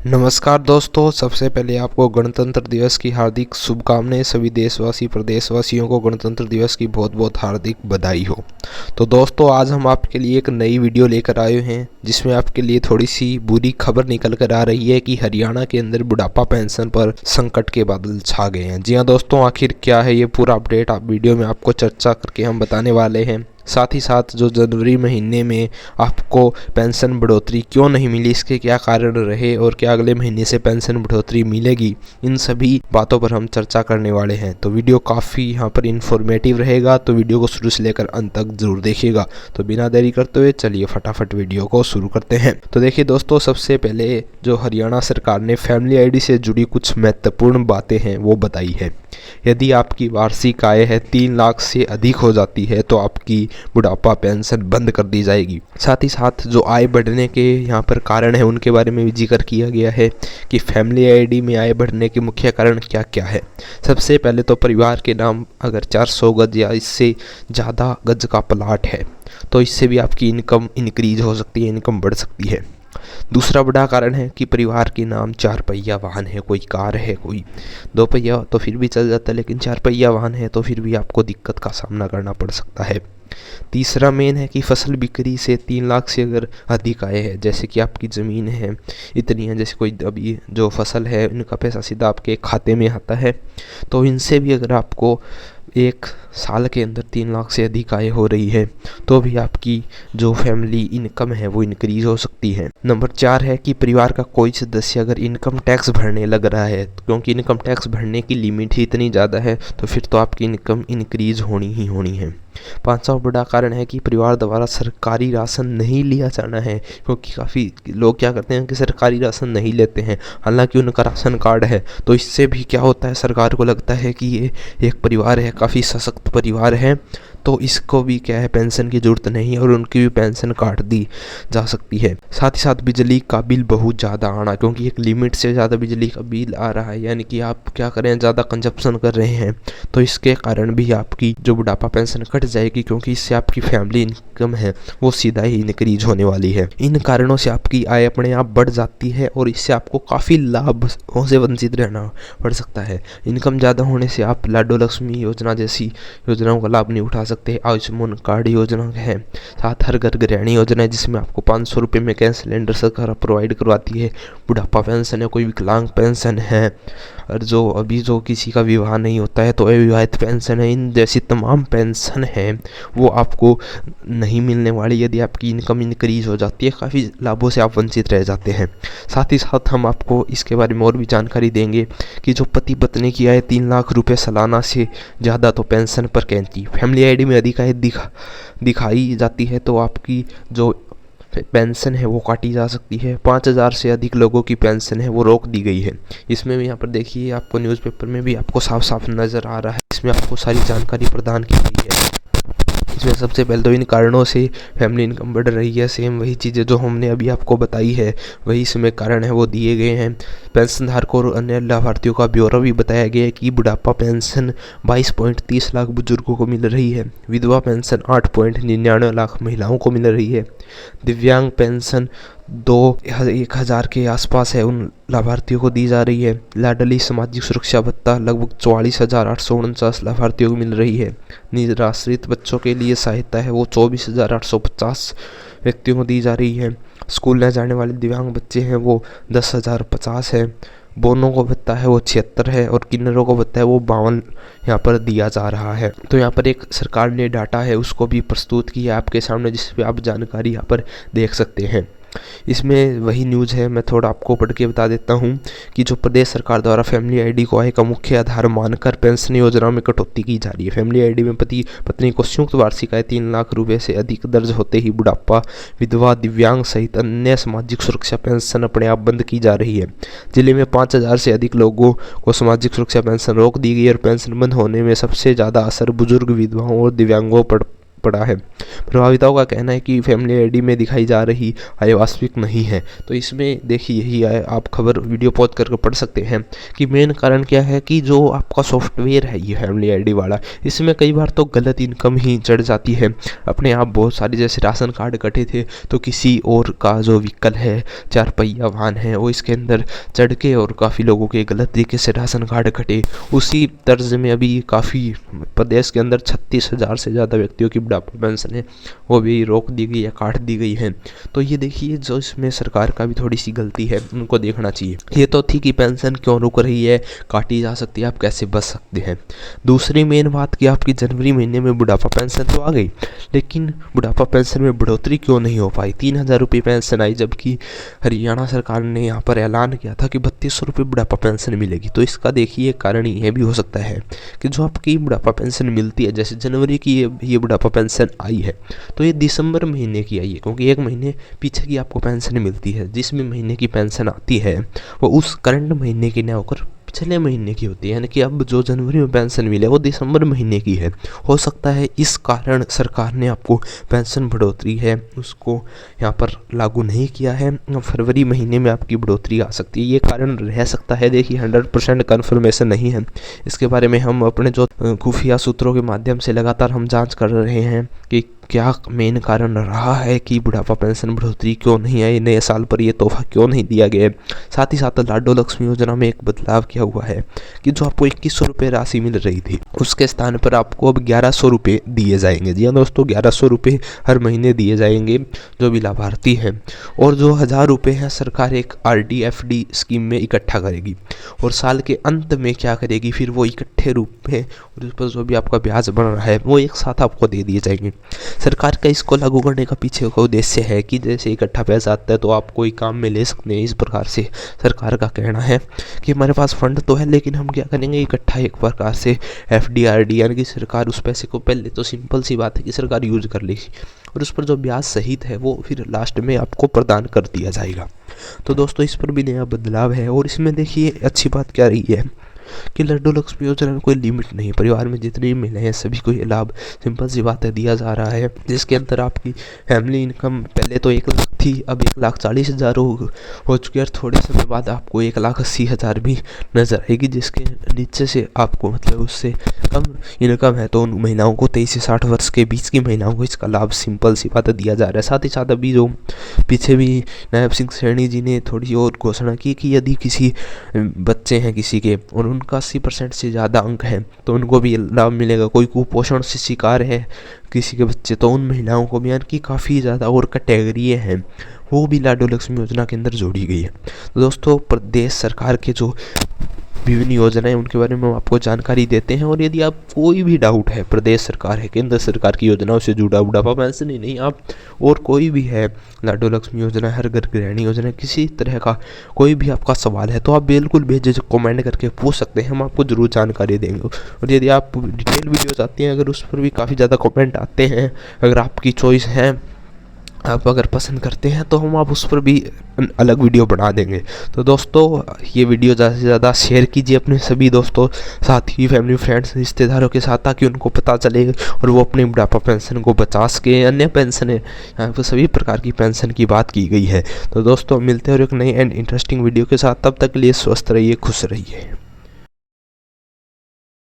नमस्कार दोस्तों, सबसे पहले आपको गणतंत्र दिवस की हार्दिक शुभकामनाएं। सभी देशवासी प्रदेशवासियों को गणतंत्र दिवस की बहुत बहुत हार्दिक बधाई हो। तो दोस्तों, आज हम आपके लिए एक नई वीडियो लेकर आए हैं जिसमें आपके लिए थोड़ी सी बुरी खबर निकल कर आ रही है कि हरियाणा के अंदर बुढ़ापा पेंशन पर संकट के बादल छा गए हैं। जी हाँ दोस्तों, आखिर क्या है ये पूरा अपडेट आप वीडियो में आपको चर्चा करके हम बताने वाले हैं। साथ ही साथ जो जनवरी महीने में आपको पेंशन बढ़ोतरी क्यों नहीं मिली, इसके क्या कारण रहे और क्या अगले महीने से पेंशन बढ़ोतरी मिलेगी, इन सभी बातों पर हम चर्चा करने वाले हैं। तो वीडियो काफ़ी यहाँ पर इन्फॉर्मेटिव रहेगा, तो वीडियो को शुरू से लेकर अंत तक जरूर देखिएगा। तो बिना देरी करते हुए चलिए फटाफट वीडियो को शुरू करते हैं। तो देखिए दोस्तों, सबसे पहले जो हरियाणा सरकार ने फैमिली आईडी से जुड़ी कुछ महत्वपूर्ण बातें हैं वो बताई है। यदि आपकी वार्षिक आय है 3 लाख से अधिक हो जाती है तो आपकी बुढ़ापा पेंशन बंद कर दी जाएगी। साथ ही साथ जो आय बढ़ने के यहाँ पर कारण है उनके बारे में भी जिक्र किया गया है कि फैमिली आईडी में आय बढ़ने के मुख्य कारण क्या क्या है। सबसे पहले तो परिवार के नाम अगर 400 गज या इससे ज़्यादा गज का प्लाट है तो इससे भी आपकी इनकम इंक्रीज हो सकती है, इनकम बढ़ सकती है। दूसरा बड़ा कारण है कि परिवार के नाम 4 पहिया वाहन है, कोई कार है, कोई 2 पहिया तो फिर भी चल जाता है, लेकिन 4 पहिया वाहन है तो फिर भी आपको दिक्कत का सामना करना पड़ सकता है। तीसरा मेन है कि फसल बिक्री से 3 लाख से अगर अधिक आए है, जैसे कि आपकी ज़मीन है इतनी है, जैसे कोई अभी जो फसल है इनका पैसा सीधा आपके खाते में आता है, तो इनसे भी अगर आपको एक साल के अंदर 3 लाख से अधिक आय हो रही है तो भी आपकी जो फैमिली इनकम है वो इंक्रीज हो सकती है। नंबर 4 है कि परिवार का कोई सदस्य अगर इनकम टैक्स भरने लग रहा है, क्योंकि इनकम टैक्स भरने की लिमिट ही इतनी ज़्यादा है, तो फिर तो आपकी इनकम इंक्रीज होनी ही होनी है। पांचवा बड़ा कारण है कि परिवार द्वारा सरकारी राशन नहीं लिया जाना है, क्योंकि काफ़ी लोग क्या करते हैं कि सरकारी राशन नहीं लेते हैं, हालांकि उनका राशन कार्ड है। तो इससे भी क्या होता है, सरकार को लगता है कि ये एक परिवार है, काफ़ी सशक्त परिवार है, तो इसको भी क्या है पेंशन की ज़रूरत नहीं है और उनकी भी पेंशन काट दी जा सकती है। साथ ही साथ बिजली का बिल बहुत ज़्यादा आना, क्योंकि एक लिमिट से ज़्यादा बिजली का बिल आ रहा है, यानी कि आप क्या करें ज़्यादा कंजप्शन कर रहे हैं, तो इसके कारण भी आपकी जो बुढ़ापा पेंशन कट जाएगी, क्योंकि इससे आपकी फैमिली इनकम है वो सीधा ही इंक्रीज होने वाली है। इन कारणों से आपकी आय अपने आप बढ़ जाती है और इससे आपको काफ़ी लाभों से वंचित रहना पड़ सकता है। इनकम ज़्यादा होने से आप लाडो लक्ष्मी योजना जैसी योजनाओं का लाभ नहीं उठा सकते। आयुष्मान कार्ड योजना है, साथ हर घर गृहिणी योजना है जिसमें आपको 500 रुपये में गैस सिलेंडर सरकार प्रोवाइड करवाती है। बुढ़ापा पेंशन है, कोई विकलांग पेंशन है, और जो अभी जो किसी का विवाह नहीं होता है तो अविवाहित पेंशन है। इन जैसी तमाम पेंशन है वो आपको नहीं मिलने वाली यदि आपकी इनकम इंक्रीज हो जाती है, काफ़ी लाभों से आप वंचित रह जाते हैं। साथ ही साथ हम आपको इसके बारे में और भी जानकारी देंगे कि जो पति पत्नी की आय 3 लाख रुपए सालाना से ज़्यादा तो पेंशन पर कैंती फैमिली आईडी में अधिक आय दिखाई जाती है तो आपकी जो पेंशन है वो काटी जा सकती है। 5,000 से अधिक लोगों की पेंशन है वो रोक दी गई है। इसमें भी यहाँ पर देखिए आपको न्यूज़पेपर में भी आपको साफ साफ नज़र आ रहा है, इसमें आपको सारी जानकारी प्रदान की गई है। इसमें सबसे पहले तो इन कारणों से फैमिली इनकम बढ़ रही है, सेम वही चीज़ें जो हमने अभी आपको बताई है वही इसमें कारण है वो दिए गए हैं। पेंशन धारकों और अन्य लाभार्थियों का ब्यौरा भी बताया गया है कि बुढ़ापा पेंशन 22.30 लाख बुजुर्गों को मिल रही है, विधवा पेंशन 8.99 लाख महिलाओं को मिल रही है, दिव्यांग पेंशन 1,000 के आसपास है उन लाभार्थियों को दी जा रही है, लाडली सामाजिक सुरक्षा भत्ता लगभग 44,849 लाभार्थियों को मिल रही है, निराश्रित बच्चों के लिए सहायता है वो 24,850 व्यक्तियों को दी जा रही है, स्कूल न जाने वाले दिव्यांग बच्चे हैं वो 10,050 है, बोनों को भत्ता है वो 76 है और किन्नरों को भत्ता है वो 52 यहाँ पर दिया जा रहा है। तो यहाँ पर एक सरकार ने डाटा है उसको भी प्रस्तुत किया आपके सामने, जिस पे आप जानकारी यहाँ पर देख सकते हैं। इसमें वही न्यूज़ है, मैं थोड़ा आपको पढ़ के बता देता हूँ कि जो प्रदेश सरकार द्वारा फैमिली आईडी को आय का मुख्य आधार मानकर पेंशन योजना में कटौती की जा रही है। फैमिली आईडी में पति पत्नी को संयुक्त वार्षिक आय 3 लाख रुपए से अधिक दर्ज होते ही बुढ़ापा, विधवा, दिव्यांग सहित अन्य सामाजिक सुरक्षा पेंशन अपने आप बंद की जा रही है। जिले में 5,000 से अधिक लोगों को सामाजिक सुरक्षा पेंशन रोक दी गई और पेंशन बंद होने में सबसे ज़्यादा असर बुजुर्ग, विधवाओं और दिव्यांगों पर पड़ा है। प्रभावितों का कहना है कि फैमिली आईडी में दिखाई जा रही आय वास्तविक नहीं है। तो इसमें देखिए यही है, आप खबर वीडियो पॉज करके पढ़ सकते हैं कि मेन कारण क्या है कि जो आपका सॉफ्टवेयर है ये फैमिली आईडी वाला, इसमें कई बार तो गलत इनकम ही चढ़ जाती है अपने आप। बहुत सारी जैसे राशन कार्ड कटे थे तो किसी और का जो व्हीकल है, 4 पहिया वाहन है, वो इसके अंदर चढ़ के और काफ़ी लोगों के गलत तरीके से राशन कार्ड कटे। उसी तर्ज में अभी काफ़ी प्रदेश के अंदर 36,000 से ज़्यादा व्यक्तियों की बुढ़ापा पेंशन है वो भी रोक दी गई है, काट दी गई है। तो ये देखिए जो इसमें सरकार का भी थोड़ी सी गलती है, उनको देखना चाहिए। ये तो थी कि पेंशन क्यों रुक रही है, काटी जा सकती है, आप कैसे बच सकते हैं। दूसरी मेन बात कि आपकी जनवरी महीने में बुढ़ापा पेंशन तो आ गई, लेकिन बुढ़ापा पेंशन में बढ़ोतरी क्यों नहीं हो पाई। 3,000 रुपये पेंशन आई, जबकि हरियाणा सरकार ने यहाँ पर ऐलान किया था कि 3200 रुपये बुढ़ापा पेंशन मिलेगी। तो इसका देखिए कारण ये भी हो सकता है कि जो आपकी बुढ़ापा पेंशन मिलती है, जैसे जनवरी की ये बुढ़ापा पेंशन आई है तो ये दिसंबर महीने की आई है, क्योंकि एक महीने पीछे की आपको पेंशन मिलती है। जिसमें महीने की पेंशन आती है वो उस करंट महीने की न होकर पिछले महीने की होती है, यानी कि अब जो जनवरी में पेंशन मिले वो दिसंबर महीने की है। हो सकता है इस कारण सरकार ने आपको पेंशन बढ़ोतरी है उसको यहाँ पर लागू नहीं किया है, फरवरी महीने में आपकी बढ़ोतरी आ सकती है, ये कारण रह सकता है। देखिए 100% कन्फर्मेशन नहीं है, इसके बारे में हम अपने जो खुफिया सूत्रों के माध्यम से लगातार हम जाँच कर रहे हैं कि क्या मेन कारण रहा है कि बुढ़ापा पेंशन बढ़ोतरी क्यों नहीं आई, नए साल पर यह तोहफा क्यों नहीं दिया गया। साथ ही साथ लाडो लक्ष्मी योजना में एक बदलाव किया हुआ है कि जो आपको 2100 रुपये राशि मिल रही थी उसके स्थान पर आपको अब 1100 रुपये दिए जाएंगे। जी हाँ दोस्तों, 1100 रुपये हर महीने दिए जाएंगे जो भी लाभार्थी हैं। और जो 1000 रुपये हैं सरकार एक RD FD स्कीम में इकट्ठा करेगी और साल के अंत में क्या करेगी, फिर वो इकट्ठे रूप में और उस पर जो भी आपका ब्याज बन रहा है वो एक साथ आपको दे दिए जाएंगे। सरकार का इसको लागू करने का पीछे का उद्देश्य है कि जैसे इकट्ठा पैसा आता है तो आप कोई काम में ले सकते हैं। इस प्रकार से सरकार का कहना है कि हमारे पास फंड तो है, लेकिन हम क्या करेंगे, इकट्ठा एक प्रकार से FD RD, यानी कि सरकार उस पैसे को पहले तो सिंपल सी बात है कि सरकार यूज कर लेगी और उस पर जो ब्याज सहित है वो फिर लास्ट में आपको प्रदान कर दिया जाएगा। तो दोस्तों इस पर भी नया बदलाव है। और इसमें देखिए अच्छी बात क्या रही है कि लाडो लक्ष्मी योजना में कोई लिमिट नहीं, परिवार में जितनी मिले हैं सभी को ये लाभ सिंपल सी बात है दिया जा रहा है, जिसके अंदर आपकी फैमिली इनकम पहले तो 1 लाख थी, अब 1,40,000 हो चुकी है और थोड़े समय बाद आपको 1,80,000 भी नजर आएगी, जिसके नीचे से आपको मतलब उससे कम इनकम है तो उन महिलाओं को 23 से 60 वर्ष के बीच की महिलाओं को इसका लाभ सिंपल सी बात दिया जा रहा है। साथ ही साथ अभी जो पीछे भी नायब सिंह सैनी जी ने थोड़ी और घोषणा की कि यदि किसी बच्चे हैं किसी के और उनका 80% से ज़्यादा अंक है तो उनको भी लाभ मिलेगा। कोई कुपोषण से शिकार है किसी के बच्चे तो उन महिलाओं को भी, यानी कि काफ़ी ज़्यादा और कैटेगरी हैं वो भी लाडो लक्ष्मी योजना के अंदर जोड़ी गई है। तो दोस्तों प्रदेश सरकार के जो विभिन्न योजनाएं उनके बारे में हम आपको जानकारी देते हैं। और यदि आप कोई भी डाउट है प्रदेश सरकार है, केंद्र सरकार की योजनाओं से जुड़ा, बुढ़ापा पेंशन ही नहीं आप और कोई भी है, लाडो लक्ष्मी योजना, हर घर गृहिणी योजना, किसी तरह का कोई भी आपका सवाल है तो आप बिल्कुल बेझिझक कमेंट करके पूछ सकते हैं, हम आपको जरूर जानकारी देंगे। और यदि आप डिटेल वीडियो चाहते हैं, अगर उस पर भी काफ़ी ज़्यादा कमेंट आते हैं, अगर आपकी चॉइस है, आप अगर पसंद करते हैं तो हम आप उस पर भी अलग वीडियो बना देंगे। तो दोस्तों ये वीडियो ज़्यादा से ज़्यादा शेयर कीजिए अपने सभी दोस्तों, साथी, फैमिली, फ्रेंड्स, रिश्तेदारों के साथ, ताकि उनको पता चले और वो अपनी बुढ़ापा पेंशन को बचा सके। अन्य पेंशन है, यहाँ पर सभी प्रकार की पेंशन की बात की गई है। तो दोस्तों मिलते हैं और एक नई एंड इंटरेस्टिंग वीडियो के साथ, तब तक के लिए स्वस्थ रहिए, खुश रहिए।